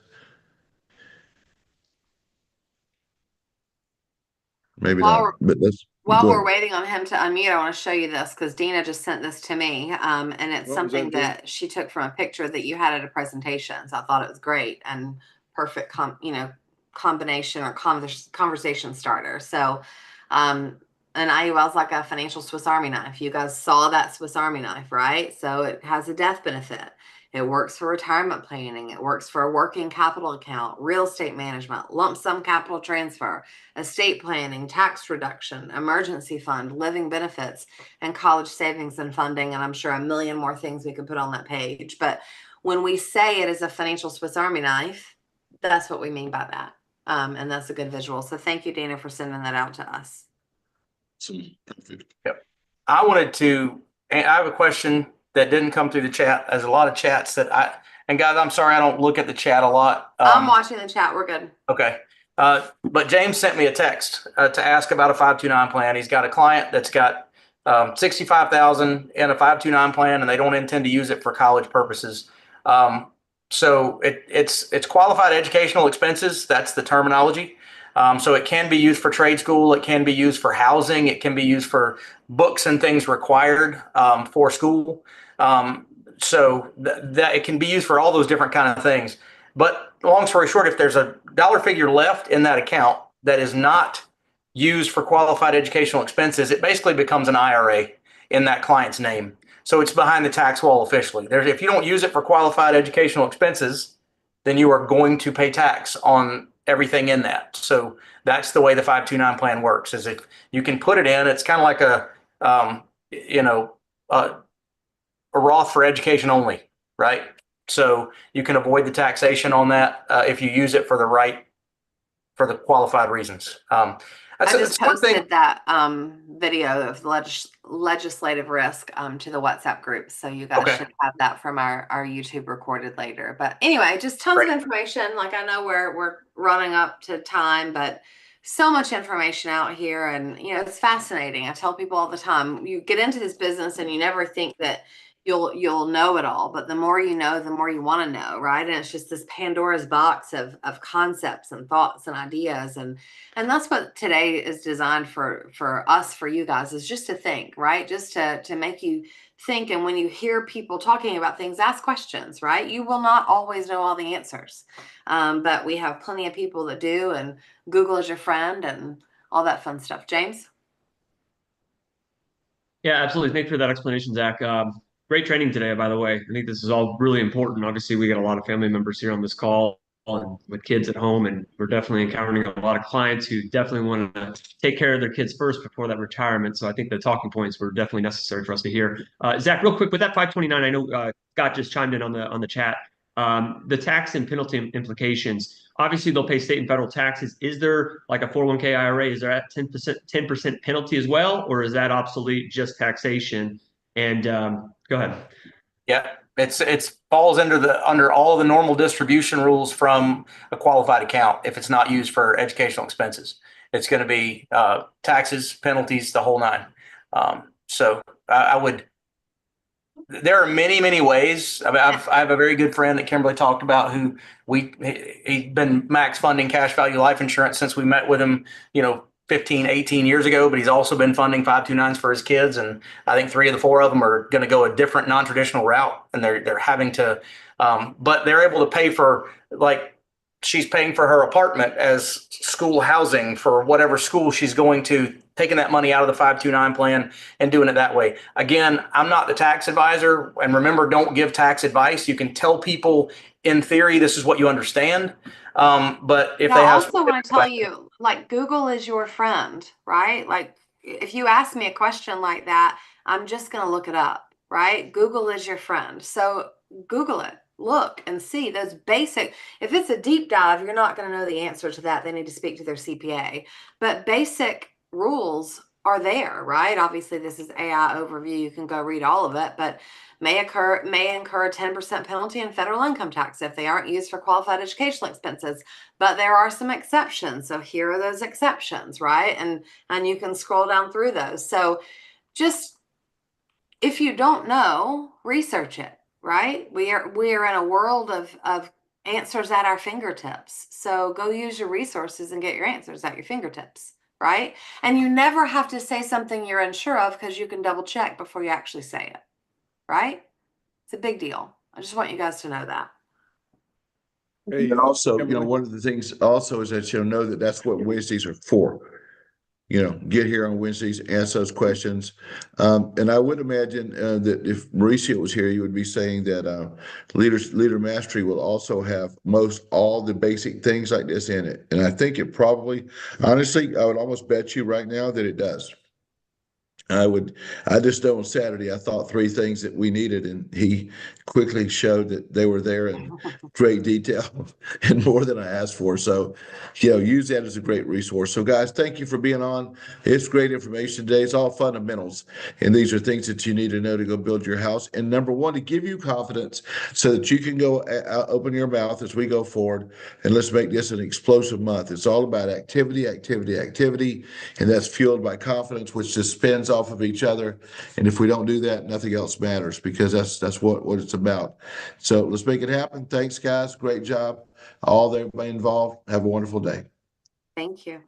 Maybe While not, we're but let's while go we're ahead. waiting on him to unmute, I want to show you this because Dina just sent this to me. And it's What was something that, Dina? that she took from a picture that you had at a presentation. So I thought it was great and perfect, combination or conversation starter. So, an IUL is like a financial Swiss Army knife. You guys saw that Swiss Army knife, right? So it has a death benefit. It works for retirement planning. It works for a working capital account, real estate management, lump sum capital transfer, estate planning, tax reduction, emergency fund, living benefits, and college savings and funding. And I'm sure a million more things we could put on that page. But when we say it is a financial Swiss Army knife, that's what we mean by that. And that's a good visual. So thank you, Dana, for sending that out to us. Perfect. Yep. I have a question that didn't come through the chat. There's a lot of chats and guys, I'm sorry, I don't look at the chat a lot. I'm watching the chat. We're good. Okay. But James sent me a text to ask about a 529 plan. He's got a client that's got 65,000 in a 529 plan, and they don't intend to use it for college purposes. So it's qualified educational expenses. That's the terminology. So it can be used for trade school. It can be used for housing. It can be used for books and things required for school. So that it can be used for all those different kind of things. But long story short, if there's a dollar figure left in that account that is not used for qualified educational expenses, it basically becomes an IRA in that client's name. So it's behind the tax wall officially. If you don't use it for qualified educational expenses, then you are going to pay tax on everything in that. So that's the way the 529 plan works. Is if you can put it in, it's kind of like a Roth for education only, right? So you can avoid the taxation on that if you use it for the qualified reasons. I just posted that video of legislative risk to the WhatsApp group. So you guys should have that from our YouTube recorded later. But anyway, just tons of information. Like I know we're running up to time, but so much information out here, and it's fascinating. I tell people all the time, you get into this business and you never think that you'll know it all, but the more you know, the more you want to know, right? And it's just this Pandora's box of concepts and thoughts and ideas, and that's what today is designed for us, for you guys, is just to think, right? Just to make you think. And when you hear people talking about things, ask questions, right? You will not always know all the answers, but we have plenty of people that do, and Google is your friend and all that fun stuff. James? Yeah, absolutely. Thanks for that explanation, Zach. Great training today, by the way. I think this is all really important. Obviously, we got a lot of family members here on this call and with kids at home, and we're definitely encountering a lot of clients who definitely want to take care of their kids first before that retirement. So I think the talking points were definitely necessary for us to hear. Zach, real quick, with that 529, I know Scott just chimed in on the chat. The tax and penalty implications. Obviously, they'll pay state and federal taxes. Is there like a 401k IRA? Is there at 10% penalty as well, or is that obsolete, just taxation? And go ahead. Yeah, it falls under all the normal distribution rules from a qualified account. If it's not used for educational expenses, it's going to be taxes, penalties, the whole nine. So I would. There are many, many ways. I mean, I have a very good friend that Kimberly talked about who he's been max funding cash value life insurance since we met with him, 15, 18 years ago, but he's also been funding 529s for his kids. And I think 3 of the 4 of them are going to go a different non-traditional route, and they're having to, but they're able to pay for like she's paying for her apartment as school housing for whatever school she's going to, taking that money out of the 529 plan and doing it that way. Again, I'm not the tax advisor. And remember, don't give tax advice. You can tell people in theory, this is what you understand. But if Yeah, they I have also want specific to tell questions, you, like, Google is your friend, right? Like, if you ask me a question like that, I'm just going to look it up, right? Google is your friend. So Google it, look and see those basic. If it's a deep dive, you're not going to know the answer to that. They need to speak to their CPA. But basic rules are there, right? Obviously, this is AI overview. You can go read all of it, but may incur a 10% penalty in federal income tax if they aren't used for qualified educational expenses. But there are some exceptions. So here are those exceptions, right? And you can scroll down through those. So just, if you don't know, research it, right? We are in a world of answers at our fingertips. So go use your resources and get your answers at your fingertips, right? And you never have to say something you're unsure of, because you can double check before you actually say it, right? It's a big deal. I just want you guys to know that. Hey, And also, Kimberly. one of the things also is that you'll know that that's what Wednesdays are for. Get here on Wednesdays, ask those questions. And I would imagine that if Mauricio was here, you would be saying that Leader Mastery will also have most all the basic things like this in it. And I think it probably, honestly, I would almost bet you right now that it does. I just know on Saturday, I thought three things that we needed, and he quickly showed that they were there in great detail and more than I asked for. So, use that as a great resource. So guys, thank you for being on. It's great information today. It's all fundamentals. And these are things that you need to know to go build your house. And number one, to give you confidence so that you can go open your mouth as we go forward. And let's make this an explosive month. It's all about activity, activity, activity. And that's fueled by confidence, which just spins off of each other. And if we don't do that, nothing else matters, because that's what it's about. So let's make it happen. Thanks, guys. Great job. All everybody involved. Have a wonderful day. Thank you.